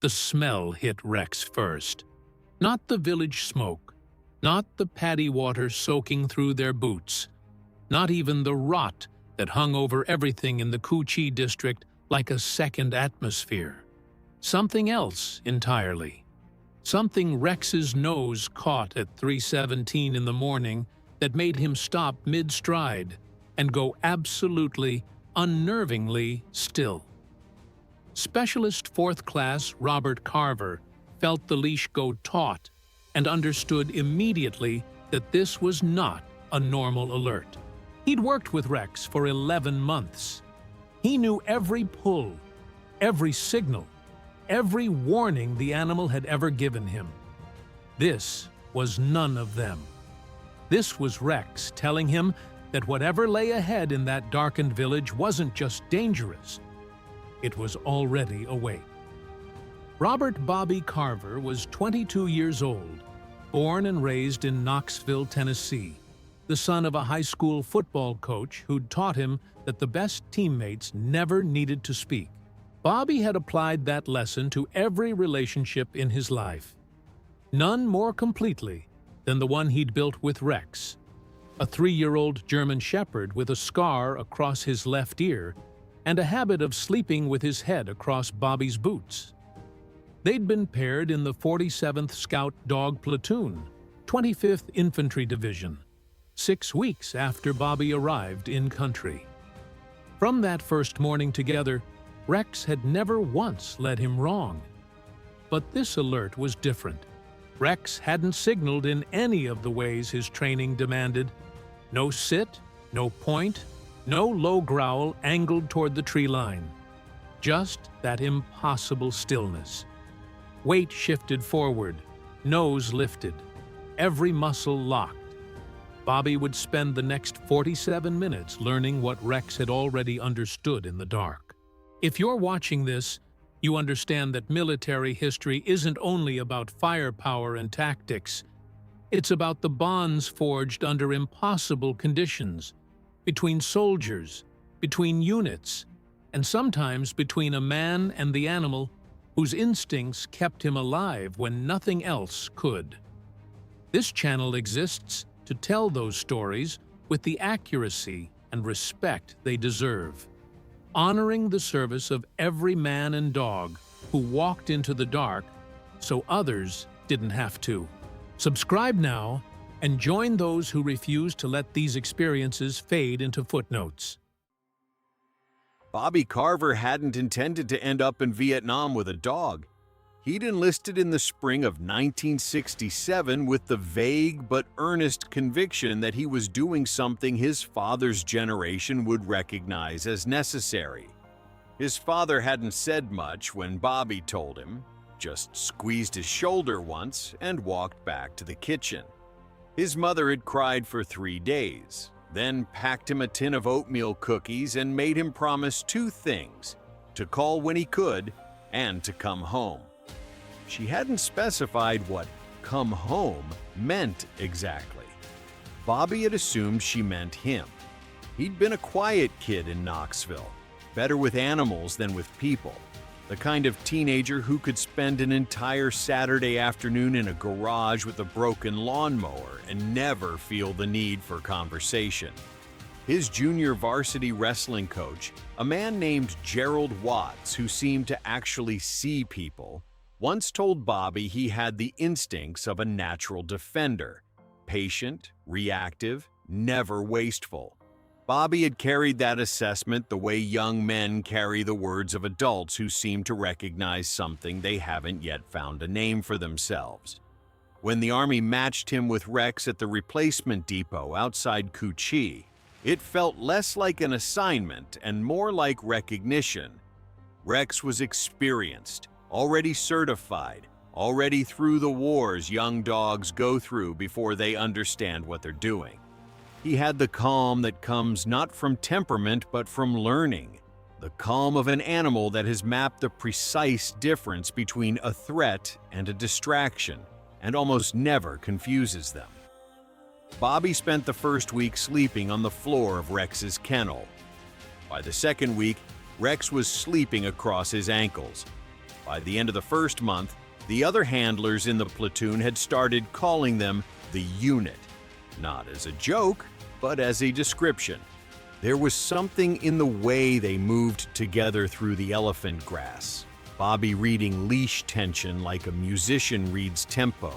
The smell hit Rex first. Not the village smoke, not the paddy water soaking through their boots, not even the rot that hung over everything in the Ku-Chi district like a second atmosphere. Something else entirely. Something Rex's nose caught at 3:17 in the morning that made him stop mid-stride and go absolutely, unnervingly still. Specialist 4th Class Robert Carver felt the leash go taut and understood immediately that this was not a normal alert. He'd worked with Rex for 11 months. He knew every pull, every signal, every warning the animal had ever given him. This was none of them. This was Rex telling him that whatever lay ahead in that darkened village wasn't just dangerous, it was already awake. Robert Bobby Carver was 22 years old, born and raised in Knoxville, Tennessee, the son of a high school football coach who'd taught him that the best teammates never needed to speak. Bobby had applied that lesson to every relationship in his life, none more completely than the one he'd built with Rex, a 3-year-old German Shepherd with a scar across his left ear and a habit of sleeping with his head across Bobby's boots. They'd been paired in the 47th Scout Dog Platoon, 25th Infantry Division, 6 weeks after Bobby arrived in country. From that first morning together, Rex had never once led him wrong. But this alert was different. Rex hadn't signaled in any of the ways his training demanded. No sit, no point, no low growl angled toward the tree line. Just that impossible stillness. Weight shifted forward, nose lifted, every muscle locked. Bobby would spend the next 47 minutes learning what Rex had already understood in the dark. If you're watching this, you understand that military history isn't only about firepower and tactics. It's about the bonds forged under impossible conditions, between soldiers, between units, and sometimes between a man and the animal whose instincts kept him alive when nothing else could. This channel exists to tell those stories with the accuracy and respect they deserve, honoring the service of every man and dog who walked into the dark so others didn't have to. Subscribe now and join those who refuse to let these experiences fade into footnotes. Bobby Carver hadn't intended to end up in Vietnam with a dog. He'd enlisted in the spring of 1967 with the vague but earnest conviction that he was doing something his father's generation would recognize as necessary. His father hadn't said much when Bobby told him, just squeezed his shoulder once and walked back to the kitchen. His mother had cried for 3 days, then packed him a tin of oatmeal cookies and made him promise 2 things: to call when he could and to come home. She hadn't specified what "come home" meant exactly. Bobby had assumed she meant him. He'd been a quiet kid in Knoxville, better with animals than with people, the kind of teenager who could spend an entire Saturday afternoon in a garage with a broken lawnmower and never feel the need for conversation. His junior varsity wrestling coach, a man named Gerald Watts, who seemed to actually see people, once told Bobby he had the instincts of a natural defender: patient, reactive, never wasteful. Bobby had carried that assessment the way young men carry the words of adults who seem to recognize something they haven't yet found a name for themselves. When the Army matched him with Rex at the replacement depot outside Ku-Chi, it felt less like an assignment and more like recognition. Rex was experienced, already certified, already through the wars young dogs go through before they understand what they're doing. He had the calm that comes not from temperament but from learning, the calm of an animal that has mapped the precise difference between a threat and a distraction, and almost never confuses them. Bobby spent the first week sleeping on the floor of Rex's kennel. By the second week, Rex was sleeping across his ankles. By the end of the first month, the other handlers in the platoon had started calling them the unit. Not as a joke, but as a description. There was something in the way they moved together through the elephant grass. Bobby reading leash tension like a musician reads tempo,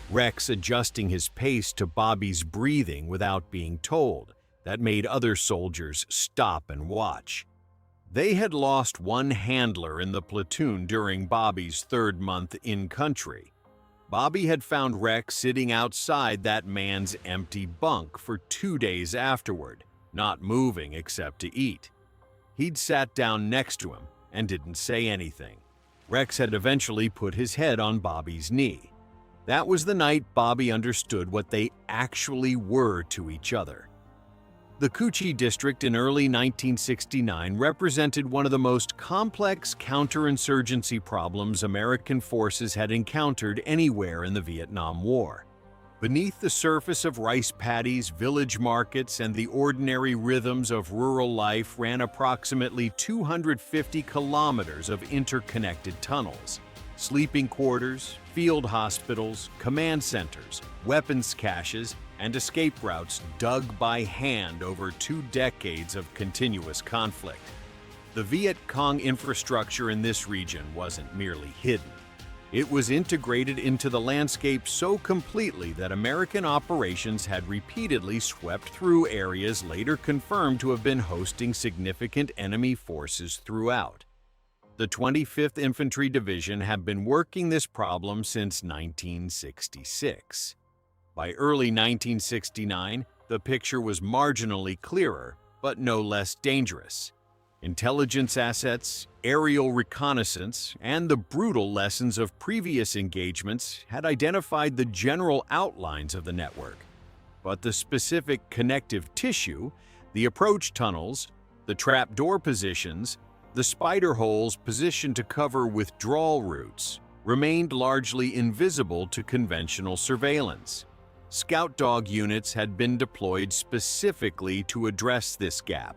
Rex adjusting his pace to Bobby's breathing without being told. That made other soldiers stop and watch. They had lost one handler in the platoon during Bobby's third month in country. Bobby had found Rex sitting outside that man's empty bunk for 2 days afterward, not moving except to eat. He'd sat down next to him and didn't say anything. Rex had eventually put his head on Bobby's knee. That was the night Bobby understood what they actually were to each other. The Coochie District in early 1969 represented one of the most complex counterinsurgency problems American forces had encountered anywhere in the Vietnam War. Beneath the surface of rice paddies, village markets, and the ordinary rhythms of rural life ran approximately 250 kilometers of interconnected tunnels. Sleeping quarters, field hospitals, command centers, weapons caches, and escape routes dug by hand over 2 decades of continuous conflict. The Viet Cong infrastructure in this region wasn't merely hidden. It was integrated into the landscape so completely that American operations had repeatedly swept through areas later confirmed to have been hosting significant enemy forces throughout. The 25th Infantry Division had been working this problem since 1966. By early 1969, the picture was marginally clearer, but no less dangerous. Intelligence assets, aerial reconnaissance, and the brutal lessons of previous engagements had identified the general outlines of the network. But the specific connective tissue, the approach tunnels, the trapdoor positions, the spider holes positioned to cover withdrawal routes, remained largely invisible to conventional surveillance. Scout dog units had been deployed specifically to address this gap.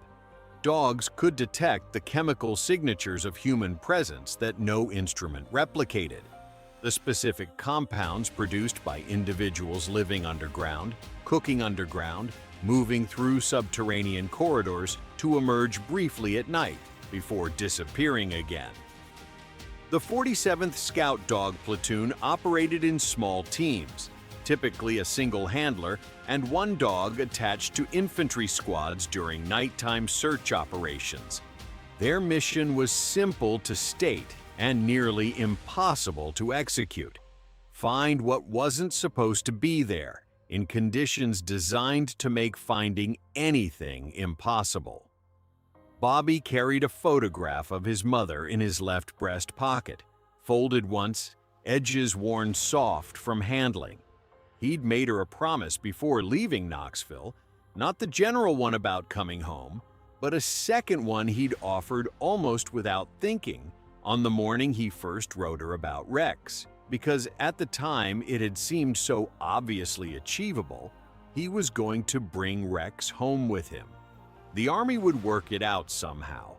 Dogs could detect the chemical signatures of human presence that no instrument replicated. The specific compounds produced by individuals living underground, cooking underground, moving through subterranean corridors to emerge briefly at night before disappearing again. The 47th Scout Dog Platoon operated in small teams, typically a single handler, and one dog attached to infantry squads during nighttime search operations. Their mission was simple to state and nearly impossible to execute. Find what wasn't supposed to be there, in conditions designed to make finding anything impossible. Bobby carried a photograph of his mother in his left breast pocket, folded once, edges worn soft from handling. He'd made her a promise before leaving Knoxville, not the general one about coming home, but a second one he'd offered almost without thinking on the morning he first wrote her about Rex, because at the time it had seemed so obviously achievable. He was going to bring Rex home with him. The Army would work it out somehow.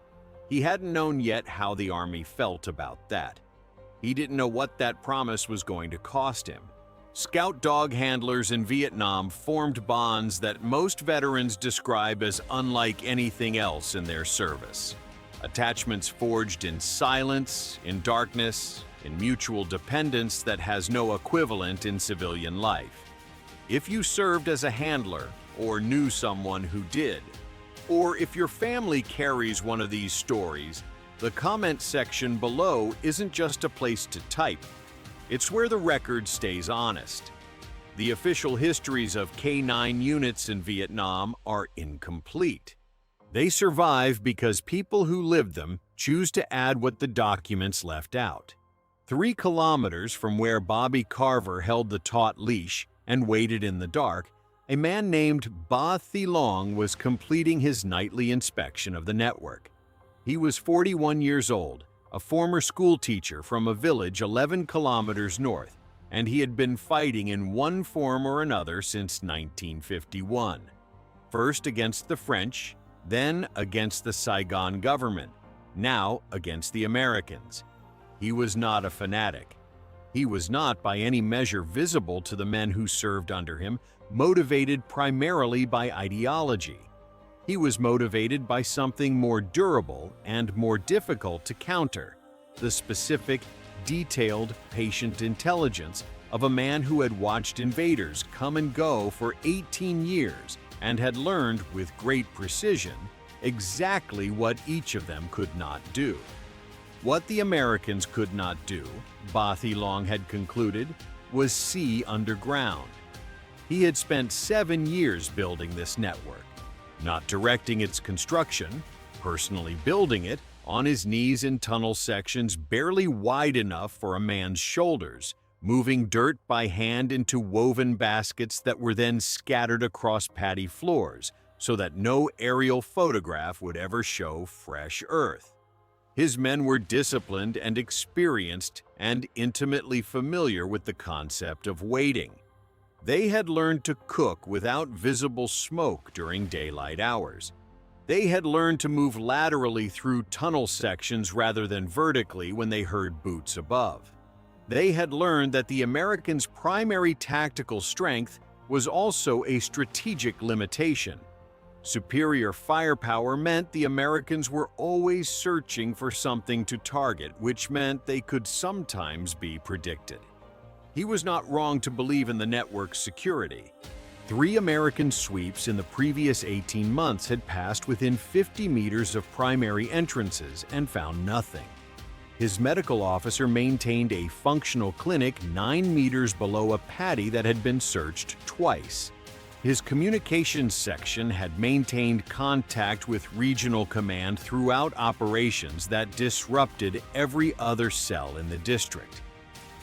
He hadn't known yet how the Army felt about that. He didn't know what that promise was going to cost him. Scout dog handlers in Vietnam formed bonds that most veterans describe as unlike anything else in their service. Attachments forged in silence, in darkness, in mutual dependence that has no equivalent in civilian life. If you served as a handler or knew someone who did, or if your family carries one of these stories, the comment section below isn't just a place to type. It's where the record stays honest. The official histories of K-9 units in Vietnam are incomplete. They survive because people who lived them choose to add what the documents left out. 3 kilometers from where Bobby Carver held the taut leash and waited in the dark, a man named Ba Thi Long was completing his nightly inspection of the network. He was 41 years old, a former school teacher from a village 11 kilometers north, and he had been fighting in one form or another since 1951. First against the French, then against the Saigon government, now against the Americans. He was not a fanatic. He was not, by any measure visible to the men who served under him, motivated primarily by ideology. He was motivated by something more durable and more difficult to counter: the specific, detailed, patient intelligence of a man who had watched invaders come and go for 18 years and had learned with great precision exactly what each of them could not do. What the Americans could not do, Long had concluded, was see underground. He had spent 7 years building this network, not directing its construction, personally building it on his knees in tunnel sections barely wide enough for a man's shoulders, moving dirt by hand into woven baskets that were then scattered across paddy floors so that no aerial photograph would ever show fresh earth. His men were disciplined and experienced and intimately familiar with the concept of waiting. They had learned to cook without visible smoke during daylight hours. They had learned to move laterally through tunnel sections rather than vertically when they heard boots above. They had learned that the Americans' primary tactical strength was also a strategic limitation. Superior firepower meant the Americans were always searching for something to target, which meant they could sometimes be predicted. He was not wrong to believe in the network's security. 3 American sweeps in the previous 18 months had passed within 50 meters of primary entrances and found nothing. His medical officer maintained a functional clinic 9 meters below a paddy that had been searched twice. His communications section had maintained contact with regional command throughout operations that disrupted every other cell in the district.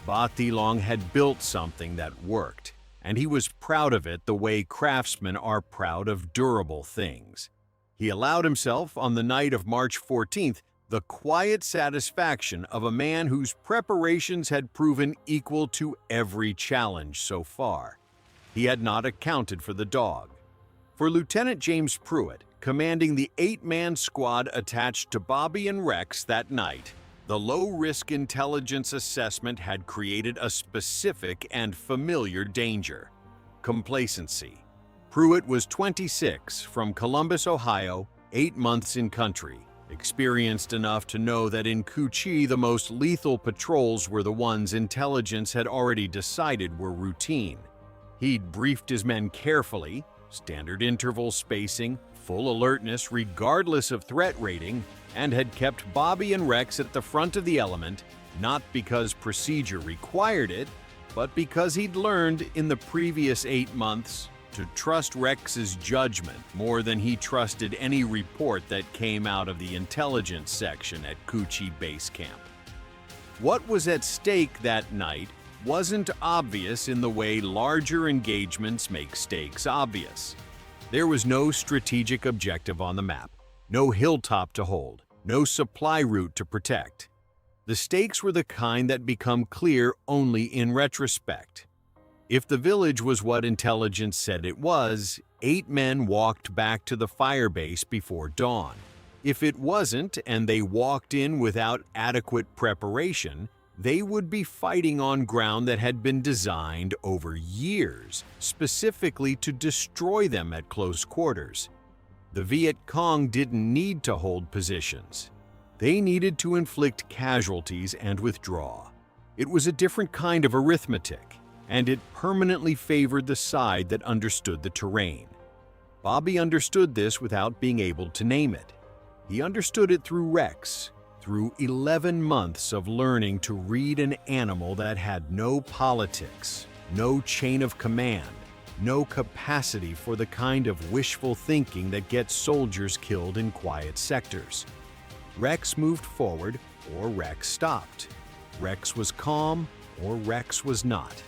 Long had built something that worked, and he was proud of it the way craftsmen are proud of durable things. He allowed himself, on the night of March 14th, the quiet satisfaction of a man whose preparations had proven equal to every challenge so far. He had not accounted for the dog. For Lieutenant James Pruitt, commanding the 8-man squad attached to Bobby and Rex that night, the low-risk intelligence assessment had created a specific and familiar danger: complacency. Pruitt was 26, from Columbus, Ohio, 8 months in country, experienced enough to know that in Ku-Chi the most lethal patrols were the ones intelligence had already decided were routine. He'd briefed his men carefully, standard interval spacing, full alertness regardless of threat rating, and had kept Bobby and Rex at the front of the element, not because procedure required it, but because he'd learned in the previous 8 months to trust Rex's judgment more than he trusted any report that came out of the intelligence section at Ku-Chi Base Camp. What was at stake that night wasn't obvious in the way larger engagements make stakes obvious. There was no strategic objective on the map, no hilltop to hold, no supply route to protect. The stakes were the kind that become clear only in retrospect. If the village was what intelligence said it was, 8 men walked back to the firebase before dawn. If it wasn't, and they walked in without adequate preparation, they would be fighting on ground that had been designed over years, specifically to destroy them at close quarters. The Viet Cong didn't need to hold positions. They needed to inflict casualties and withdraw. It was a different kind of arithmetic, and it permanently favored the side that understood the terrain. Bobby understood this without being able to name it. He understood it through Rex, through 11 months of learning to read an animal that had no politics, no chain of command, no capacity for the kind of wishful thinking that gets soldiers killed in quiet sectors. Rex moved forward, or Rex stopped. Rex was calm, or Rex was not.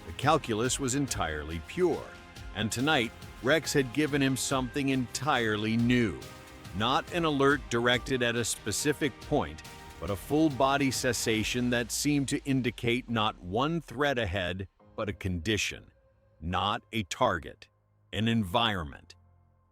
The calculus was entirely pure, and tonight Rex had given him something entirely new. Not an alert directed at a specific point, but a full-body cessation that seemed to indicate not one threat ahead, but a condition. Not a target, an environment.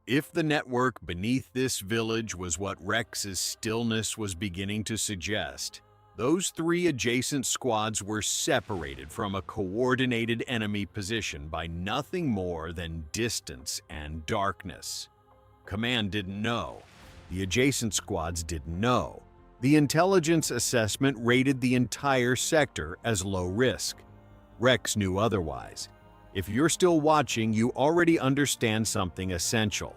If the network beneath this village was what Rex's stillness was beginning to suggest, Those three adjacent squads were separated from a coordinated enemy position by nothing more than distance and darkness. Command didn't know. The adjacent squads didn't know. The intelligence assessment rated the entire sector as low risk. Rex knew otherwise. If you're still watching, you already understand something essential.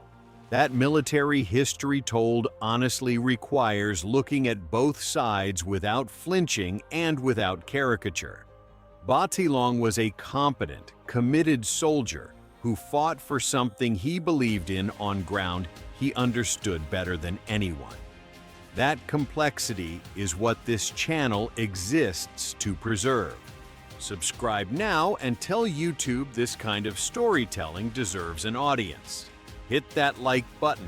That military history told honestly requires looking at both sides without flinching and without caricature. Ba Long was a competent, committed soldier who fought for something he believed in on ground he understood better than anyone. That complexity is what this channel exists to preserve. Subscribe now and tell YouTube this kind of storytelling deserves an audience. Hit that like button.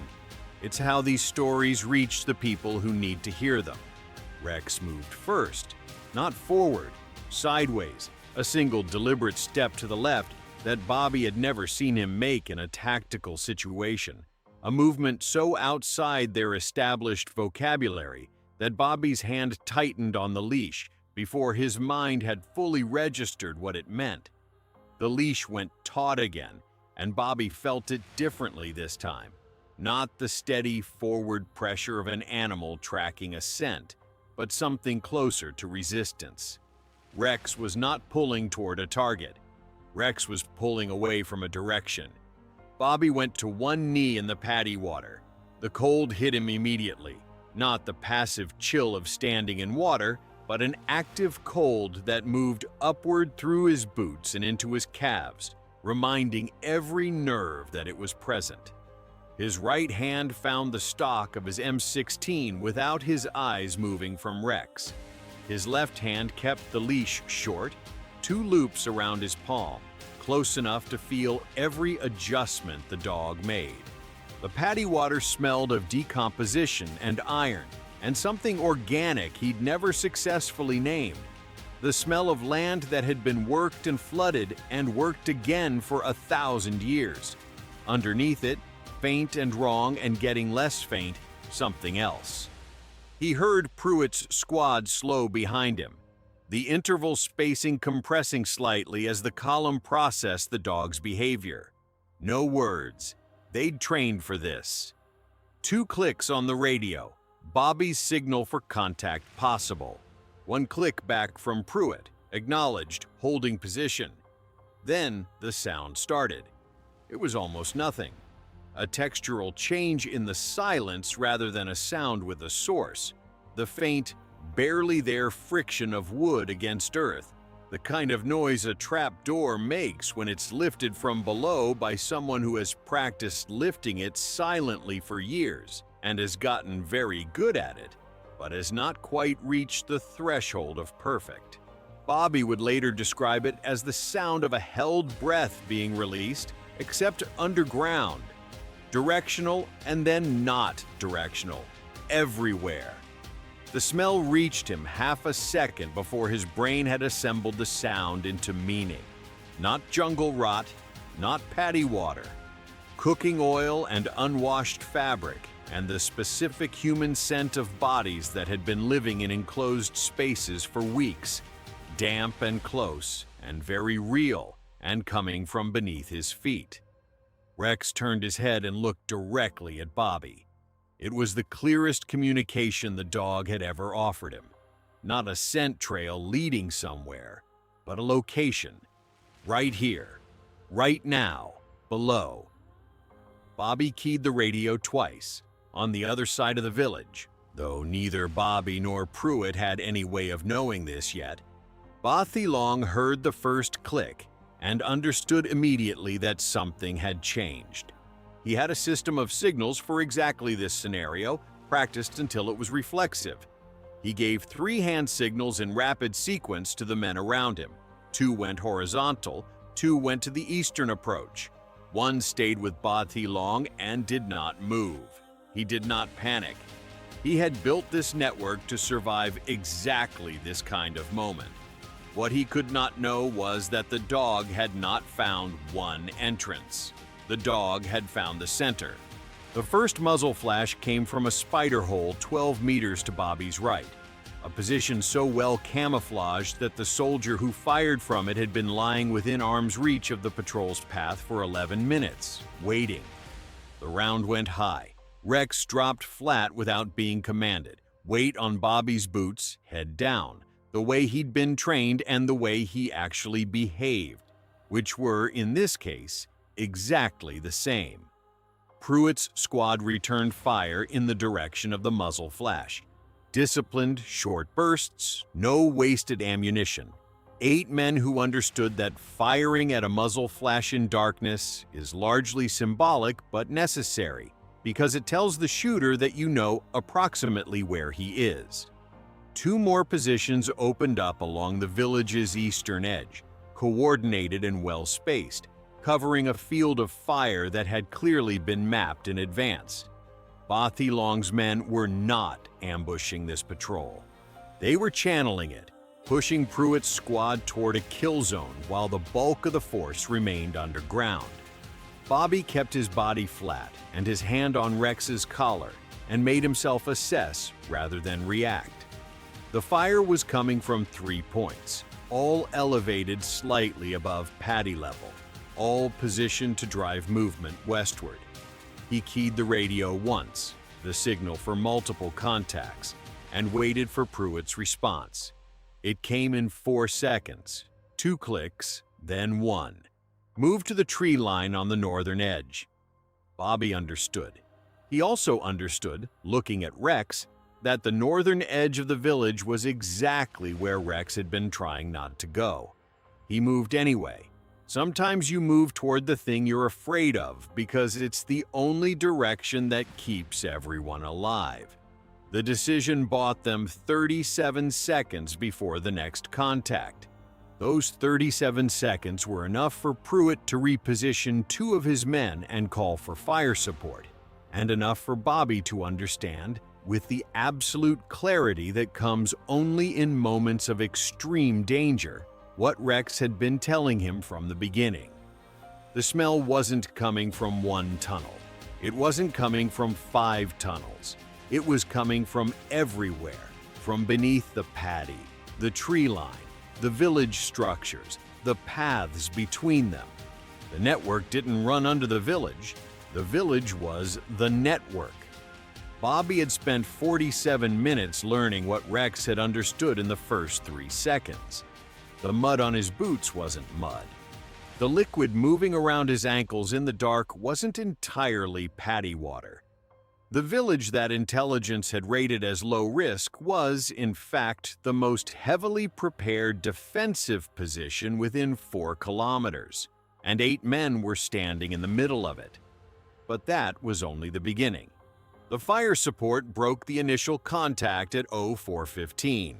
It's how these stories reach the people who need to hear them. Rex moved first, not forward, sideways, a single deliberate step to the left that Bobby had never seen him make in a tactical situation. A movement so outside their established vocabulary that Bobby's hand tightened on the leash before his mind had fully registered what it meant. The leash went taut again, and Bobby felt it differently this time. Not the steady forward pressure of an animal tracking a scent, but something closer to resistance. Rex was not pulling toward a target. Rex was pulling away from a direction. Bobby went to one knee in the paddy water. The cold hit him immediately, not the passive chill of standing in water, but an active cold that moved upward through his boots and into his calves, reminding every nerve that it was present. His right hand found the stock of his M16 without his eyes moving from Rex. His left hand kept the leash short, 2 loops around his palm, close enough to feel every adjustment the dog made. The paddy water smelled of decomposition and iron, and something organic he'd never successfully named. The smell of land that had been worked and flooded and worked again for 1,000 years. Underneath it, faint and wrong and getting less faint, something else. He heard Pruitt's squad slow behind him, the interval spacing compressing slightly as the column processed the dog's behavior. No words. They'd trained for this. 2 clicks on the radio, Bobby's signal for contact possible. 1 click back from Pruitt, acknowledged, holding position. Then the sound started. It was almost nothing. A textural change in the silence rather than a sound with a source. The faint, barely there friction of wood against earth. The kind of noise a trap door makes when it's lifted from below by someone who has practiced lifting it silently for years and has gotten very good at it, but has not quite reached the threshold of perfect. Bobby would later describe it as the sound of a held breath being released, except underground. Directional and then not directional. Everywhere. The smell reached him half a second before his brain had assembled the sound into meaning. Not jungle rot, not paddy water. Cooking oil and unwashed fabric, and the specific human scent of bodies that had been living in enclosed spaces for weeks, damp and close, and very real, and coming from beneath his feet. Rex turned his head and looked directly at Bobby. It was the clearest communication the dog had ever offered him. Not a scent trail leading somewhere, but a location. Right here, right now, below. Bobby keyed the radio twice, on the other side of the village, though neither Bobby nor Pruitt had any way of knowing this yet. Ba Long heard the first click and understood immediately that something had changed. He had a system of signals for exactly this scenario, practiced until it was reflexive. He gave 3 hand signals in rapid sequence to the men around him. 2 went horizontal, 2 went to the eastern approach. 1 stayed with Ba Long and did not move. He did not panic. He had built this network to survive exactly this kind of moment. What he could not know was that the dog had not found one entrance. The dog had found the center. The first muzzle flash came from a spider hole 12 meters to Bobby's right. A a position so well camouflaged that the soldier who fired from it had been lying within arm's reach of the patrol's path for 11 minutes, waiting. The round went high. Rex dropped flat without being commanded, weight on Bobby's boots, head down, the way he'd been trained and the way he actually behaved, which were, in this case, exactly the same. Pruitt's squad returned fire in the direction of the muzzle flash. Disciplined, short bursts, no wasted ammunition. 8 men who understood that firing at a muzzle flash in darkness is largely symbolic but necessary, because it tells the shooter that you know approximately where he is. 2 more positions opened up along the village's eastern edge, coordinated and well-spaced, covering a field of fire that had clearly been mapped in advance. Long's men were not ambushing this patrol. They were channeling it, pushing Pruitt's squad toward a kill zone while the bulk of the force remained underground. Bobby kept his body flat and his hand on Rex's collar and made himself assess rather than react. The fire was coming from 3 points, all elevated slightly above paddy level, all positioned to drive movement westward. He keyed the radio once, the signal for multiple contacts, and waited for Pruitt's response. It came in 4 seconds, 2 clicks, then 1. Moved to the tree line on the northern edge. Bobby understood. He also understood, looking at Rex, that the northern edge of the village was exactly where Rex had been trying not to go. He moved anyway. Sometimes you move toward the thing you're afraid of because it's the only direction that keeps everyone alive. The decision bought them 37 seconds before the next contact. Those 37 seconds were enough for Pruitt to reposition 2 of his men and call for fire support, and enough for Bobby to understand, with the absolute clarity that comes only in moments of extreme danger, what Rex had been telling him from the beginning. The smell wasn't coming from 1 tunnel. It wasn't coming from 5 tunnels. It was coming from everywhere, from beneath the paddy, the tree line, the village structures, the paths between them. The network didn't run under the village. The village was the network. Bobby had spent 47 minutes learning what Rex had understood in the first 3 seconds. The mud on his boots wasn't mud. The liquid moving around his ankles in the dark wasn't entirely paddy water. The village that intelligence had rated as low risk was, in fact, the most heavily prepared defensive position within 4 kilometers, and 8 men were standing in the middle of it. But that was only the beginning. The fire support broke the initial contact at 0415.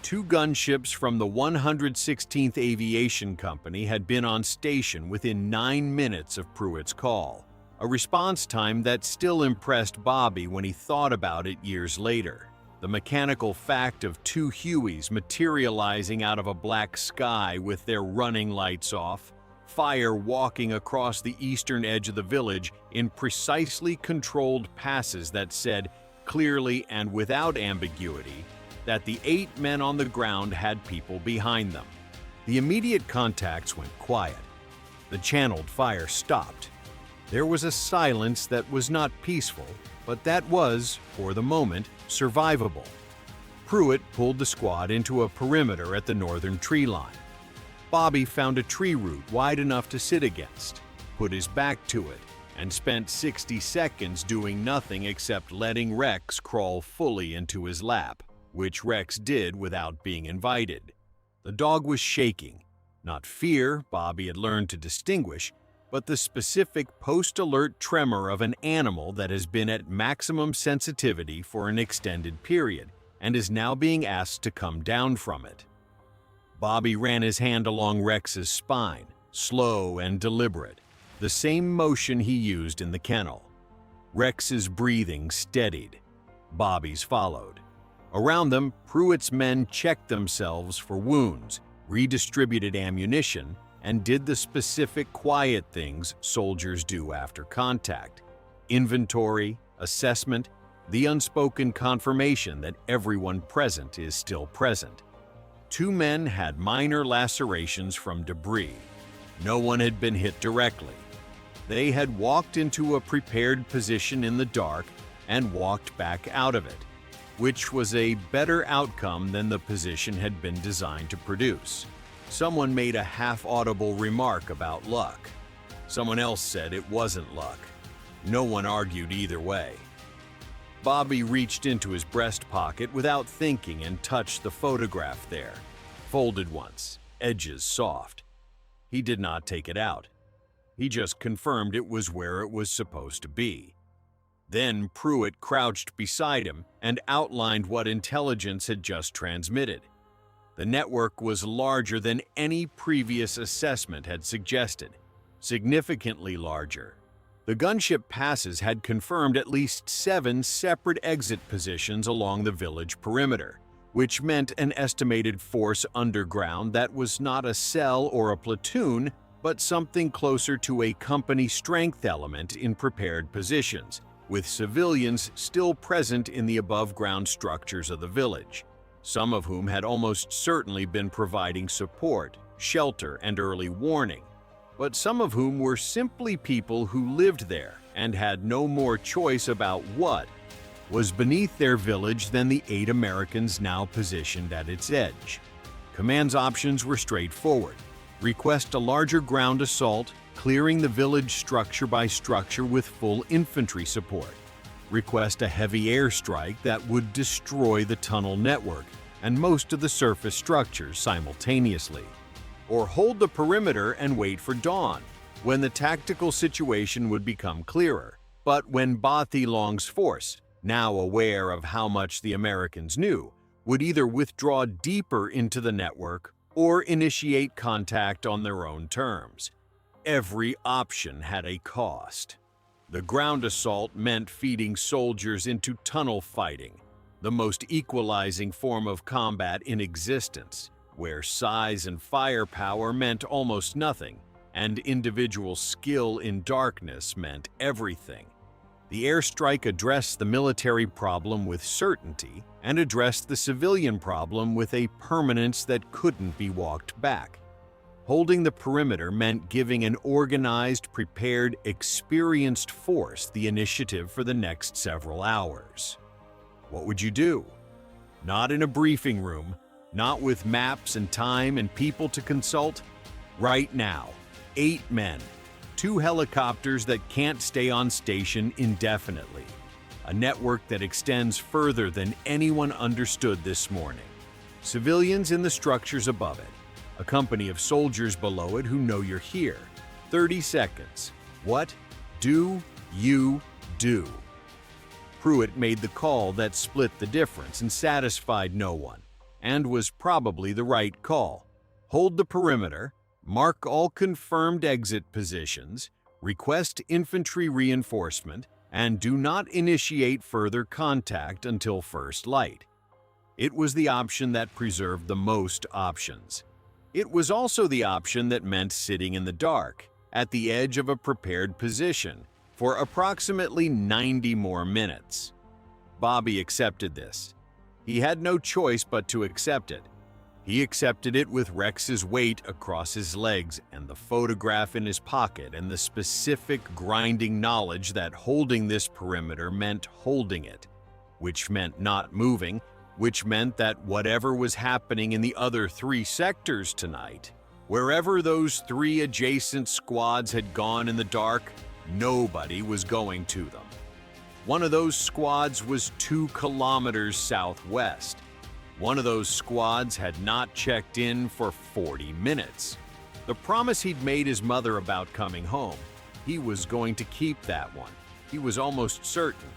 2 gunships from the 116th Aviation Company had been on station within 9 minutes of Pruitt's call, a response time that still impressed Bobby when he thought about it years later. The mechanical fact of 2 Hueys materializing out of a black sky with their running lights off, fire walking across the eastern edge of the village in precisely controlled passes that said, clearly and without ambiguity, that the 8 men on the ground had people behind them. The immediate contacts went quiet. The channeled fire stopped. There was a silence that was not peaceful, but that was, for the moment, survivable. Pruitt pulled the squad into a perimeter at the northern tree line. Bobby found a tree root wide enough to sit against, put his back to it, and spent 60 seconds doing nothing except letting Rex crawl fully into his lap, which Rex did without being invited. The dog was shaking. Not fear, Bobby had learned to distinguish, but the specific post-alert tremor of an animal that has been at maximum sensitivity for an extended period and is now being asked to come down from it. Bobby ran his hand along Rex's spine, slow and deliberate, the same motion he used in the kennel. Rex's breathing steadied. Bobby's followed. Around them, Pruitt's men checked themselves for wounds, redistributed ammunition, and did the specific quiet things soldiers do after contact: inventory, assessment, the unspoken confirmation that everyone present is still present. 2 men had minor lacerations from debris. No one had been hit directly. They had walked into a prepared position in the dark and walked back out of it, which was a better outcome than the position had been designed to produce. Someone made a half-audible remark about luck. Someone else said it wasn't luck. No one argued either way. Bobby reached into his breast pocket without thinking and touched the photograph there, folded once, edges soft. He did not take it out. He just confirmed it was where it was supposed to be. Then Pruitt crouched beside him and outlined what intelligence had just transmitted. The network was larger than any previous assessment had suggested, significantly larger. The gunship passes had confirmed at least 7 separate exit positions along the village perimeter, which meant an estimated force underground that was not a cell or a platoon, but something closer to a company strength element in prepared positions, with civilians still present in the above-ground structures of the village, some of whom had almost certainly been providing support, shelter, and early warning, but some of whom were simply people who lived there and had no more choice about what was beneath their village than the 8 Americans now positioned at its edge. Command's options were straightforward. Request a larger ground assault, clearing the village structure by structure with full infantry support. Request a heavy airstrike that would destroy the tunnel network and most of the surface structures simultaneously. Or hold the perimeter and wait for dawn, when the tactical situation would become clearer. But when Bothy Long's force, now aware of how much the Americans knew, would either withdraw deeper into the network or initiate contact on their own terms. Every option had a cost. The ground assault meant feeding soldiers into tunnel fighting, the most equalizing form of combat in existence, where size and firepower meant almost nothing, and individual skill in darkness meant everything. The airstrike addressed the military problem with certainty and addressed the civilian problem with a permanence that couldn't be walked back. Holding the perimeter meant giving an organized, prepared, experienced force the initiative for the next several hours. What would you do? Not in a briefing room, not with maps and time and people to consult. Right now, 8 men, 2 helicopters that can't stay on station indefinitely, a network that extends further than anyone understood this morning, civilians in the structures above it, a company of soldiers below it who know you're here. 30 seconds. What do you do? Pruitt made the call that split the difference and satisfied no one, and was probably the right call. Hold the perimeter, mark all confirmed exit positions, request infantry reinforcement, and do not initiate further contact until first light. It was the option that preserved the most options. It was also the option that meant sitting in the dark, at the edge of a prepared position, for approximately 90 more minutes. Bobby accepted this. He had no choice but to accept it. He accepted it with Rex's weight across his legs and the photograph in his pocket and the specific grinding knowledge that holding this perimeter meant holding it, which meant not moving, which meant that whatever was happening in the other 3 sectors tonight, wherever those 3 adjacent squads had gone in the dark, nobody was going to them. One of those squads was 2 kilometers southwest. One of those squads had not checked in for 40 minutes. The promise he'd made his mother about coming home, he was going to keep that one. He was almost certain.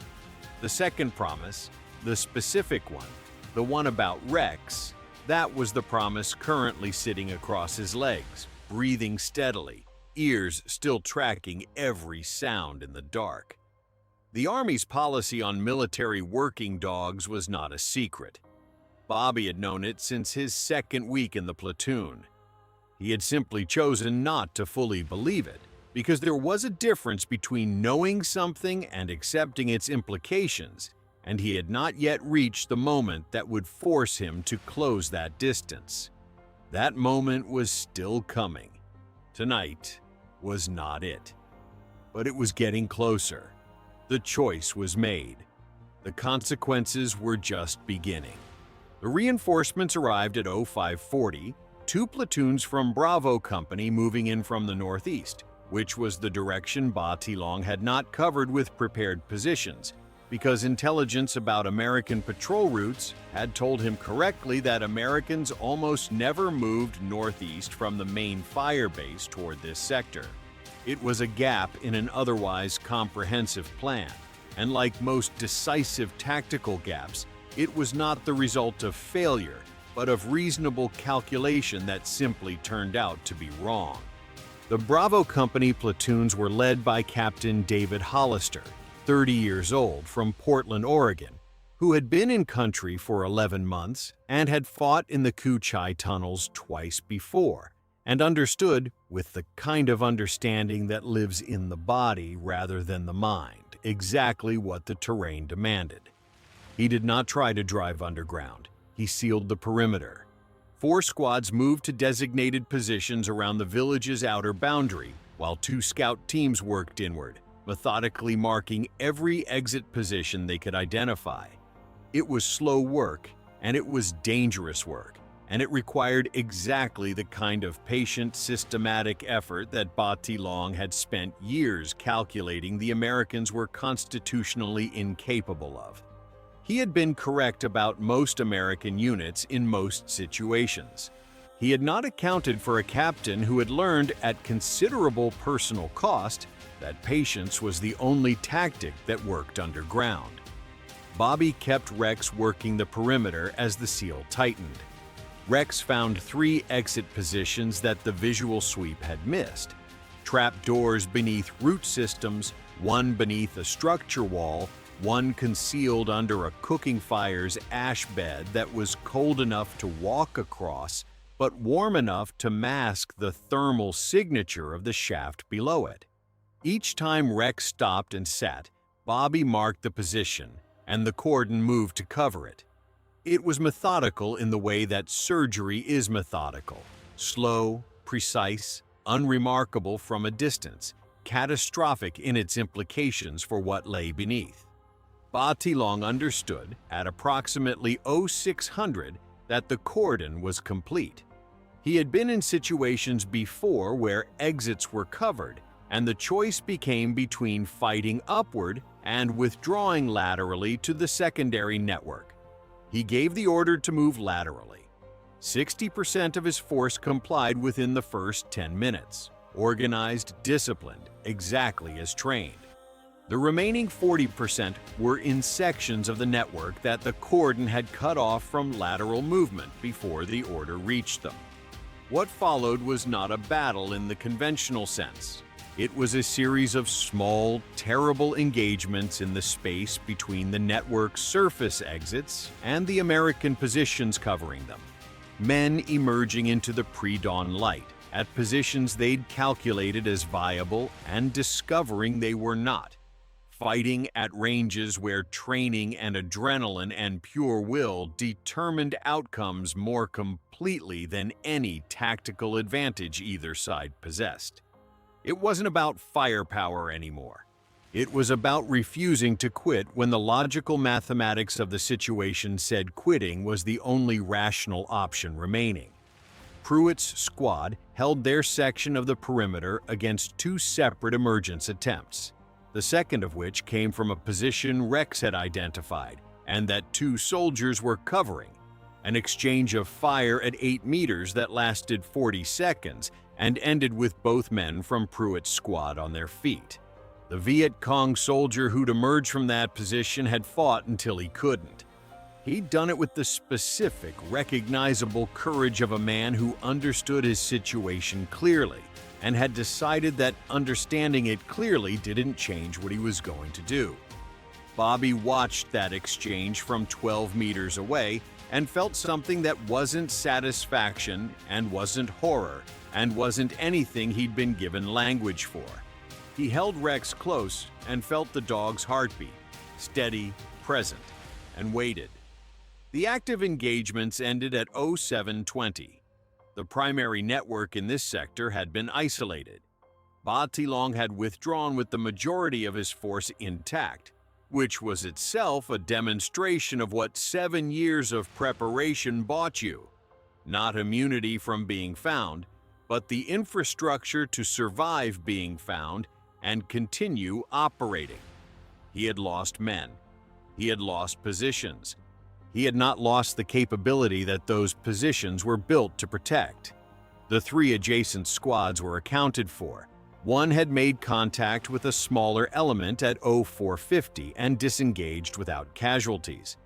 The second promise, the specific one, the one about Rex, that was the promise currently sitting across his legs, breathing steadily, ears still tracking every sound in the dark. The Army's policy on military working dogs was not a secret. Bobby had known it since his 2nd week in the platoon. He had simply chosen not to fully believe it, because there was a difference between knowing something and accepting its implications, and he had not yet reached the moment that would force him to close that distance. That moment was still coming. Tonight was not it. But it was getting closer. The choice was made. The consequences were just beginning. The reinforcements arrived at 0540, 2 platoons from Bravo Company moving in from the northeast, which was the direction Ba Tilong had not covered with prepared positions, because intelligence about American patrol routes had told him correctly that Americans almost never moved northeast from the main fire base toward this sector. It was a gap in an otherwise comprehensive plan, and like most decisive tactical gaps, it was not the result of failure, but of reasonable calculation that simply turned out to be wrong. The Bravo Company platoons were led by Captain David Hollister, 30 years old, from Portland, Oregon, who had been in country for 11 months and had fought in the Kuchai tunnels twice before, and understood, with the kind of understanding that lives in the body rather than the mind, exactly what the terrain demanded. He did not try to drive underground. He sealed the perimeter. 4 squads moved to designated positions around the village's outer boundary, while 2 scout teams worked inward, methodically marking every exit position they could identify. It was slow work, and it was dangerous work, and it required exactly the kind of patient, systematic effort that Ba Tilong had spent years calculating the Americans were constitutionally incapable of. He had been correct about most American units in most situations. He had not accounted for a captain who had learned at considerable personal cost that patience was the only tactic that worked underground. Bobby kept Rex working the perimeter as the seal tightened. Rex found 3 exit positions that the visual sweep had missed. Trap doors beneath root systems, 1 beneath a structure wall, 1 concealed under a cooking fire's ash bed that was cold enough to walk across, but warm enough to mask the thermal signature of the shaft below it. Each time Rex stopped and sat, Bobby marked the position, and the cordon moved to cover it. It was methodical in the way that surgery is methodical, slow, precise, unremarkable from a distance, catastrophic in its implications for what lay beneath. Ba Tilong understood, at approximately 0600, that the cordon was complete. He had been in situations before where exits were covered, and the choice became between fighting upward and withdrawing laterally to the secondary network. He gave the order to move laterally. 60% of his force complied within the first 10 minutes, organized, disciplined, exactly as trained. The remaining 40% were in sections of the network that the cordon had cut off from lateral movement before the order reached them. What followed was not a battle in the conventional sense. It was a series of small, terrible engagements in the space between the network's surface exits and the American positions covering them. Men emerging into the pre-dawn light at positions they'd calculated as viable and discovering they were not. Fighting at ranges where training and adrenaline and pure will determined outcomes more completely than any tactical advantage either side possessed. It wasn't about firepower anymore. It was about refusing to quit when the logical mathematics of the situation said quitting was the only rational option remaining. Pruitt's squad held their section of the perimeter against 2 separate emergence attempts, the second of which came from a position Rex had identified and that 2 soldiers were covering, an exchange of fire at 8 meters that lasted 40 seconds and ended with both men from Pruitt's squad on their feet. The Viet Cong soldier who'd emerged from that position had fought until he couldn't. He'd done it with the specific, recognizable courage of a man who understood his situation clearly and had decided that understanding it clearly didn't change what he was going to do. Bobby watched that exchange from 12 meters away and felt something that wasn't satisfaction and wasn't horror and wasn't anything he'd been given language for. He held Rex close and felt the dog's heartbeat, steady, present, and waited. The active engagements ended at 07:20. The primary network in this sector had been isolated. Ba Tilong had withdrawn with the majority of his force intact, which was itself a demonstration of what 7 years of preparation bought you. Not immunity from being found, but the infrastructure to survive being found and continue operating. He had lost men. He had lost positions. He had not lost the capability that those positions were built to protect. The 3 adjacent squads were accounted for. One had made contact with a smaller element at 0450 and disengaged without casualties.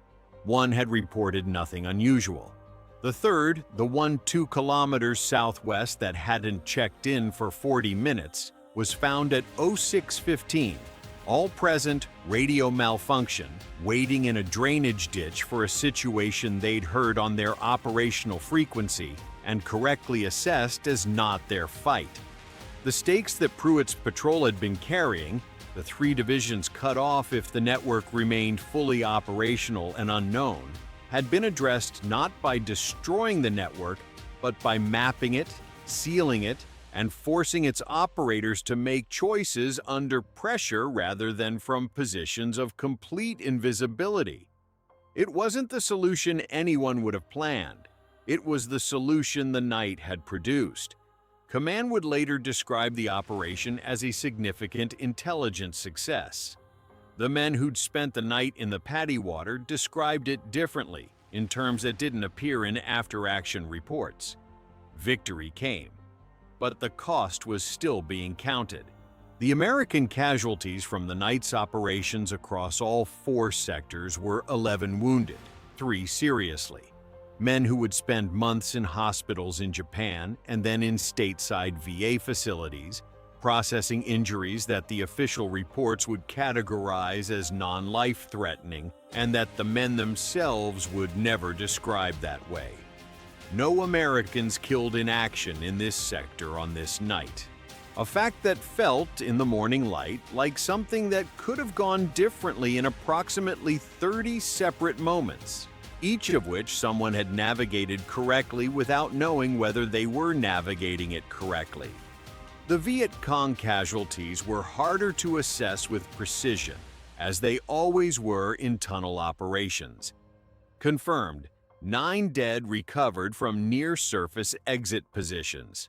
One had reported nothing unusual. The third, the one 2 kilometers southwest that hadn't checked in for 40 minutes, was found at 0615. All present, radio malfunction, waiting in a drainage ditch for a situation they'd heard on their operational frequency and correctly assessed as not their fight. The stakes that Pruitt's patrol had been carrying, the 3 divisions cut off if the network remained fully operational and unknown, had been addressed not by destroying the network, but by mapping it, sealing it, and forcing its operators to make choices under pressure rather than from positions of complete invisibility. It wasn't the solution anyone would have planned. It was the solution the night had produced. Command would later describe the operation as a significant intelligence success. The men who'd spent the night in the paddy water described it differently, in terms that didn't appear in after-action reports. Victory came, but the cost was still being counted. The American casualties from the night's operations across all 4 sectors were 11 wounded, 3 seriously. Men who would spend months in hospitals in Japan and then in stateside VA facilities, processing injuries that the official reports would categorize as non-life-threatening and that the men themselves would never describe that way. No Americans killed in action in this sector on this night. A fact that felt, in the morning light, like something that could have gone differently in approximately 30 separate moments, each of which someone had navigated correctly without knowing whether they were navigating it correctly. The Viet Cong casualties were harder to assess with precision, as they always were in tunnel operations. Confirmed, 9 dead recovered from near-surface exit positions.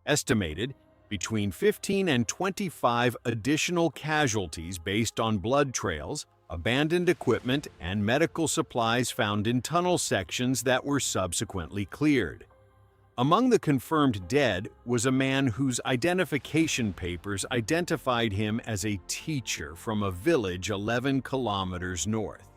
Estimated, between 15 and 25 additional casualties based on blood trails, abandoned equipment, and medical supplies found in tunnel sections that were subsequently cleared. Among the confirmed dead was a man whose identification papers identified him as a teacher from a village 11 kilometers north.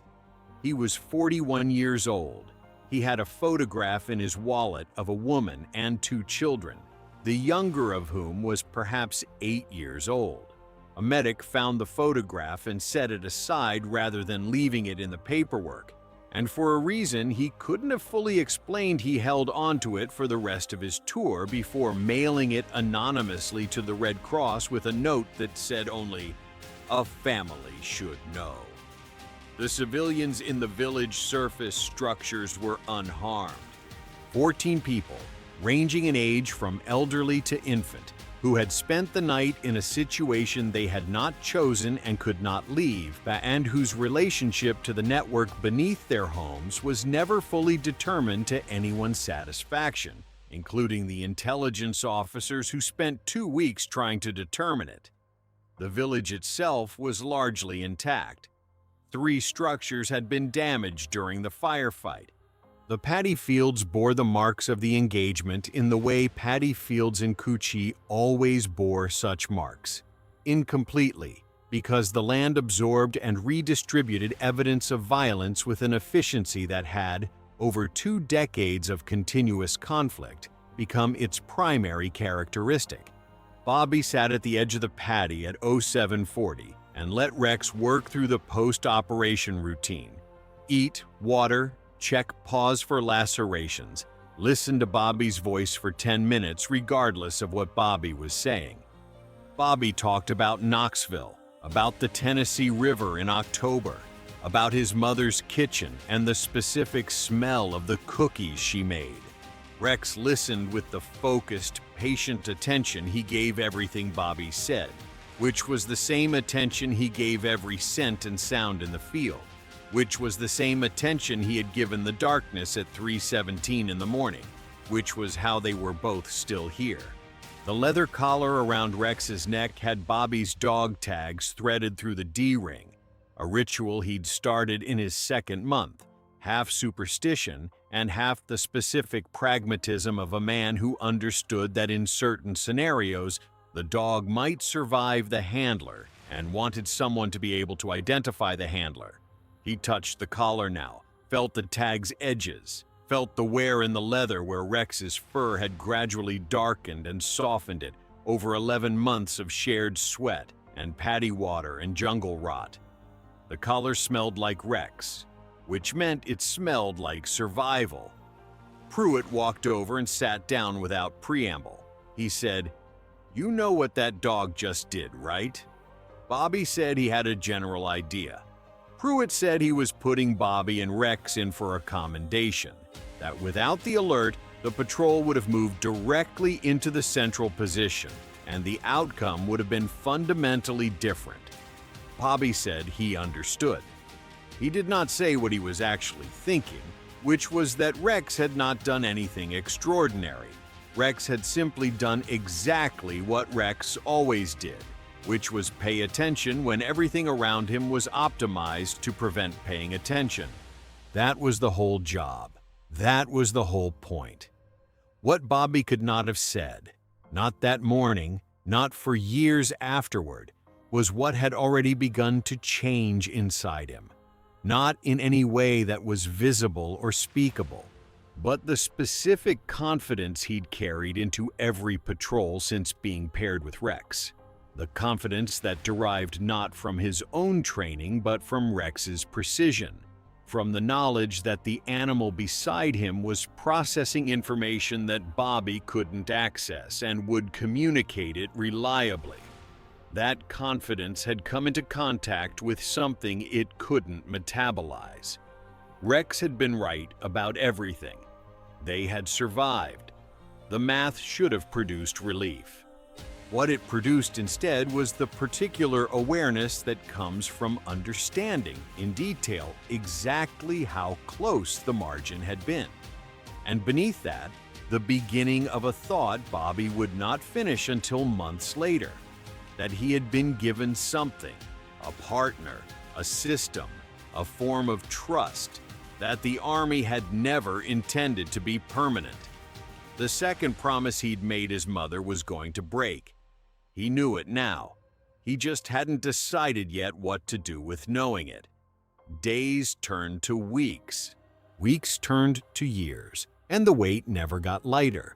He was 41 years old. He had a photograph in his wallet of a woman and 2 children, the younger of whom was perhaps 8 years old. A medic found the photograph and set it aside rather than leaving it in the paperwork, and for a reason he couldn't have fully explained, he held onto it for the rest of his tour before mailing it anonymously to the Red Cross with a note that said only, "A family should know." The civilians in the village surface structures were unharmed. 14 people, ranging in age from elderly to infant, who had spent the night in a situation they had not chosen and could not leave, and whose relationship to the network beneath their homes was never fully determined to anyone's satisfaction, including the intelligence officers who spent 2 weeks trying to determine it. The village itself was largely intact. 3 structures had been damaged during the firefight. The paddy fields bore the marks of the engagement in the way paddy fields in Cu Chi always bore such marks. Incompletely, because the land absorbed and redistributed evidence of violence with an efficiency that had, over 2 decades of continuous conflict, become its primary characteristic. Bobby sat at the edge of the paddy at 0740 and let Rex work through the post-operation routine. Eat, water, check pause for lacerations, listen to Bobby's voice for 10 minutes regardless of what Bobby was saying. Bobby talked about Knoxville, about the Tennessee River in October, about his mother's kitchen and the specific smell of the cookies she made. Rex listened with the focused, patient attention he gave everything Bobby said, which was the same attention he gave every scent and sound in the field, which was the same attention he had given the darkness at 3:17 in the morning, which was how they were both still here. The leather collar around Rex's neck had Bobby's dog tags threaded through the D-ring, a ritual he'd started in his second month, half superstition and half the specific pragmatism of a man who understood that in certain scenarios, the dog might survive the handler and wanted someone to be able to identify the handler. He touched the collar now, felt the tag's edges, felt the wear in the leather where Rex's fur had gradually darkened and softened it over 11 months of shared sweat and paddy water and jungle rot. The collar smelled like Rex, which meant it smelled like survival. Pruitt walked over and sat down without preamble. He said, "You know what that dog just did, right?" Bobby said he had a general idea. Pruitt said he was putting Bobby and Rex in for a commendation, that without the alert, the patrol would have moved directly into the central position, and the outcome would have been fundamentally different. Bobby said he understood. He did not say what he was actually thinking, which was that Rex had not done anything extraordinary. Rex had simply done exactly what Rex always did, which was pay attention when everything around him was optimized to prevent paying attention. That was the whole job. That was the whole point. What Bobby could not have said, not that morning, not for years afterward, was what had already begun to change inside him. Not in any way that was visible or speakable, but the specific confidence he'd carried into every patrol since being paired with Rex. The confidence that derived not from his own training but from Rex's precision, from the knowledge that the animal beside him was processing information that Bobby couldn't access and would communicate it reliably. That confidence had come into contact with something it couldn't metabolize. Rex had been right about everything. They had survived. The math should have produced relief. What it produced instead was the particular awareness that comes from understanding in detail exactly how close the margin had been. And beneath that, the beginning of a thought Bobby would not finish until months later. That he had been given something, a partner, a system, a form of trust, that the Army had never intended to be permanent. The second promise he'd made his mother was going to break. He knew it now. He just hadn't decided yet what to do with knowing it. Days turned to weeks. Weeks turned to years, and the weight never got lighter.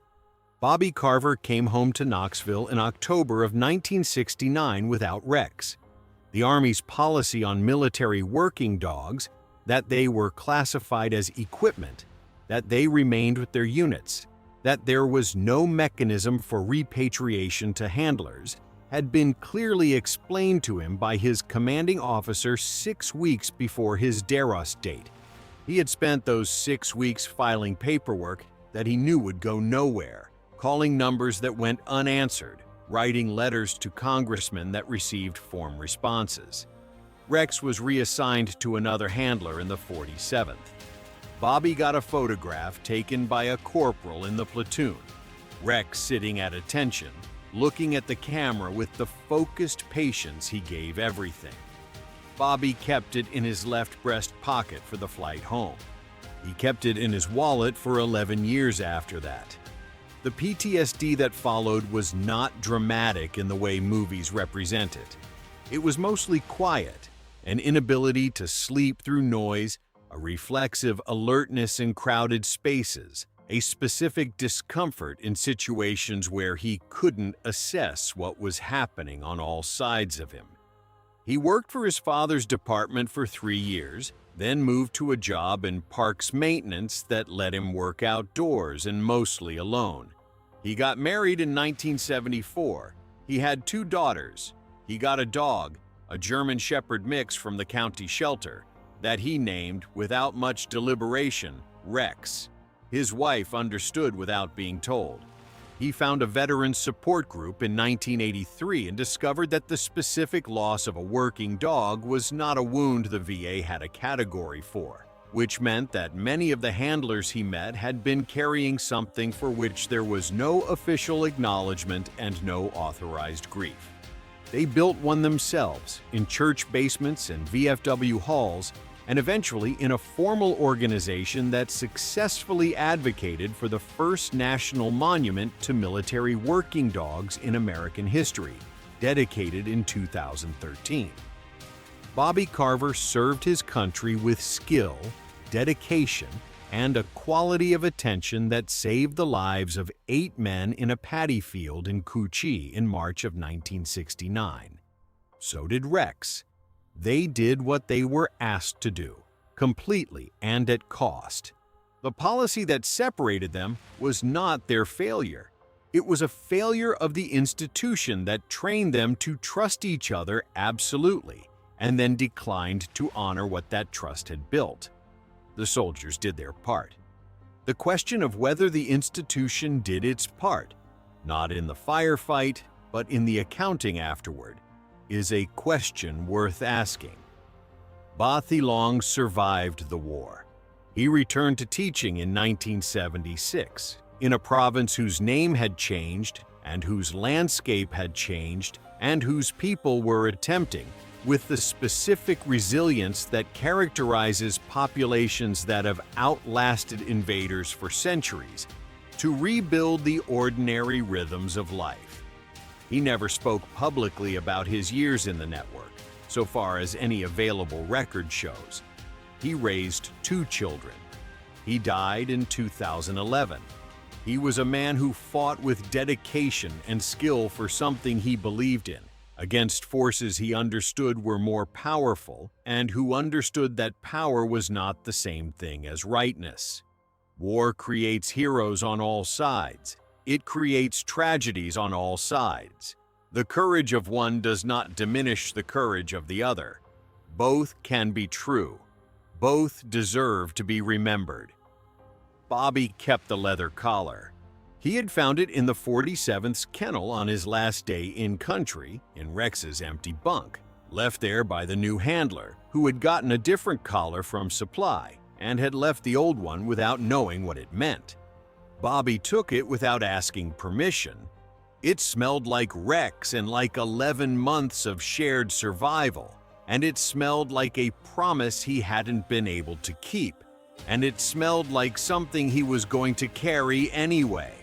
Bobby Carver came home to Knoxville in October of 1969 without Rex. The Army's policy on military working dogs, that they were classified as equipment, that they remained with their units, that there was no mechanism for repatriation to handlers, had been clearly explained to him by his commanding officer 6 weeks before his Deros date. He had spent those 6 weeks filing paperwork that he knew would go nowhere, calling numbers that went unanswered, writing letters to congressmen that received form responses. Rex was reassigned to another handler in the 47th. Bobby got a photograph taken by a corporal in the platoon. Rex sitting at attention, looking at the camera with the focused patience he gave everything. Bobby kept it in his left breast pocket for the flight home. He kept it in his wallet for 11 years after that. The PTSD that followed was not dramatic in the way movies represent it. It was mostly quiet, an inability to sleep through noise, a reflexive alertness in crowded spaces, a specific discomfort in situations where he couldn't assess what was happening on all sides of him. He worked for his father's department for 3 years, then moved to a job in parks maintenance that let him work outdoors and mostly alone. He got married in 1974. He had 2 daughters. He got a dog, a German Shepherd mix from the county shelter, that he named, without much deliberation, Rex. His wife understood without being told. He found a veterans support group in 1983 and discovered that the specific loss of a working dog was not a wound the VA had a category for, which meant that many of the handlers he met had been carrying something for which there was no official acknowledgement and no authorized grief. They built one themselves in church basements and VFW halls, and eventually in a formal organization that successfully advocated for the first national monument to military working dogs in American history, dedicated in 2013. Bobby Carver served his country with skill, dedication, and a quality of attention that saved the lives of 8 men in a paddy field in Cu Chi in March of 1969. So did Rex. They did what they were asked to do, completely and at cost. The policy that separated them was not their failure. It was a failure of the institution that trained them to trust each other absolutely, and then declined to honor what that trust had built. The soldiers did their part. The question of whether the institution did its part, not in the firefight, but in the accounting afterward, is a question worth asking. Ba Thilong survived the war. He returned to teaching in 1976, in a province whose name had changed and whose landscape had changed and whose people were attempting, with the specific resilience that characterizes populations that have outlasted invaders for centuries, to rebuild the ordinary rhythms of life. He never spoke publicly about his years in the network, so far as any available record shows. He raised 2 children. He died in 2011. He was a man who fought with dedication and skill for something he believed in, against forces he understood were more powerful and who understood that power was not the same thing as rightness. War creates heroes on all sides. It creates tragedies on all sides. The courage of one does not diminish the courage of the other. Both can be true. Both deserve to be remembered. Bobby kept the leather collar. He had found it in the 47th's kennel on his last day in country, in Rex's empty bunk, left there by the new handler, who had gotten a different collar from supply and had left the old one without knowing what it meant. Bobby took it without asking permission. It smelled like Rex and like 11 months of shared survival, and it smelled like a promise he hadn't been able to keep, and it smelled like something he was going to carry anyway.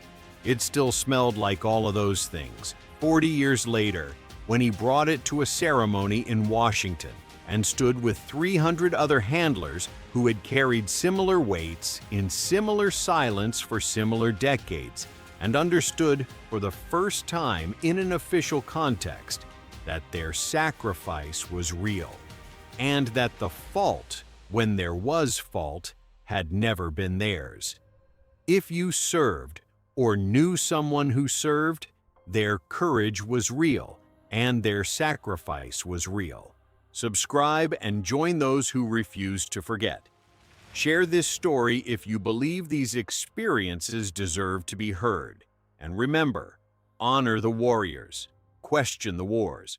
It still smelled like all of those things 40 years later, when he brought it to a ceremony in Washington and stood with 300 other handlers who had carried similar weights in similar silence for similar decades, and understood for the first time in an official context that their sacrifice was real, and that the fault, when there was fault, had never been theirs. If you served or knew someone who served, their courage was real and their sacrifice was real. Subscribe and join those who refuse to forget. Share this story if you believe these experiences deserve to be heard. And remember, honor the warriors, question the wars.